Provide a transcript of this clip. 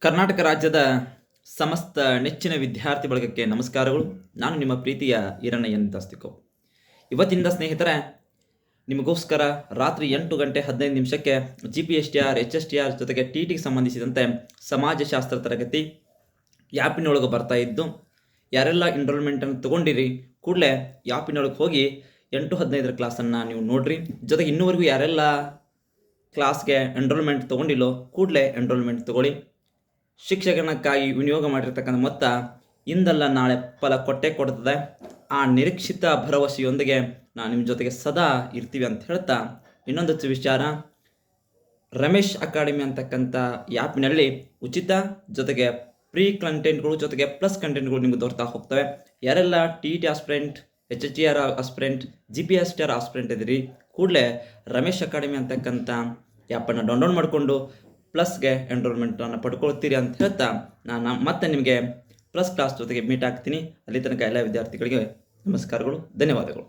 ಕರ್ನಾಟಕ ರಾಜ್ಯದ ಸಮಸ್ತ ನೆಚ್ಚಿನ ವಿದ್ಯಾರ್ಥಿ ಬಳಗಕ್ಕೆ ನಮಸ್ಕಾರಗಳು. ನಾನು ನಿಮ್ಮ ಪ್ರೀತಿಯ ಈರಣ್ಣಯ್ಯನ್ ದಾಸ್ತಿಕೋ. ಇವತ್ತಿಂದ ಸ್ನೇಹಿತರೆ, ನಿಮಗೋಸ್ಕರ ರಾತ್ರಿ 8:15 GPSTR, HSTR ಜೊತೆಗೆ TTಗೆ ಸಂಬಂಧಿಸಿದಂತೆ ಸಮಾಜಶಾಸ್ತ್ರ ತರಗತಿ ಆ್ಯಪಿನೊಳಗೆ ಬರ್ತಾ ಇದ್ದು, ಯಾರೆಲ್ಲ ಎನ್ರೋಲ್ಮೆಂಟನ್ನು ತೊಗೊಂಡಿರಿ ಕೂಡಲೇ ಆ್ಯಪಿನೊಳಗೆ ಹೋಗಿ 8:15 ಕ್ಲಾಸನ್ನು ನೀವು ನೋಡ್ರಿ. ಜೊತೆಗೆ ಇನ್ನೂವರೆಗೂ ಯಾರೆಲ್ಲ ಕ್ಲಾಸ್ಗೆ ಎನ್ರೋಲ್ಮೆಂಟ್ ತೊಗೊಂಡಿಲ್ಲೋ ಕೂಡಲೇ ಎನ್ರೋಲ್ಮೆಂಟ್ ತೊಗೊಳ್ಳಿ. ಶಿಕ್ಷಕನಕ್ಕಾಗಿ ವಿನಿಯೋಗ ಮಾಡಿರ್ತಕ್ಕಂಥ ಮೊತ್ತ ಇಂದಲ್ಲ ನಾಳೆ ಫಲ ಕೊಟ್ಟೇ ಕೊಡ್ತದೆ. ಆ ನಿರೀಕ್ಷಿತ ಭರವಸೆಯೊಂದಿಗೆ ನಾನು ನಿಮ್ಮ ಜೊತೆಗೆ ಸದಾ ಇರ್ತೀವಿ ಅಂತ ಹೇಳ್ತಾ, ಇನ್ನೊಂದು ವಿಚಾರ, ರಮೇಶ್ ಅಕಾಡೆಮಿ ಅಂತಕ್ಕಂಥ ಆ್ಯಪಿನಲ್ಲಿ ಉಚಿತ ಜೊತೆಗೆ ಪ್ರೀ ಕಂಟೆಂಟ್ಗಳು ಜೊತೆಗೆ ಪ್ಲಸ್ ಕಂಟೆಂಟ್ಗಳು ನಿಮಗೆ ದೊರೆತಾ ಹೋಗ್ತವೆ. ಯಾರೆಲ್ಲ TT aspirant, HSTR aspirant, GPSTR aspirant ಇದ್ದೀರಿ, ಕೂಡಲೇ ರಮೇಶ್ ಅಕಾಡೆಮಿ ಅಂತಕ್ಕಂಥ ಆ್ಯಪನ್ನು ಡೌನ್ಲೋಡ್ ಮಾಡಿಕೊಂಡು ಪ್ಲಸ್ಗೆ ಎನ್ರೋಲ್ಮೆಂಟನ್ನು ಪಡ್ಕೊಳ್ತೀರಿ ಅಂತ ಹೇಳ್ತಾ, ನಾನು ಮತ್ತೆ ನಿಮಗೆ ಪ್ಲಸ್ ಕ್ಲಾಸ್ ಜೊತೆಗೆ ಮೀಟ್ ಆಗ್ತೀನಿ. ಅಲ್ಲಿ ತನಕ ಎಲ್ಲ ವಿದ್ಯಾರ್ಥಿಗಳಿಗೆ ನಮಸ್ಕಾರಗಳು, ಧನ್ಯವಾದಗಳು.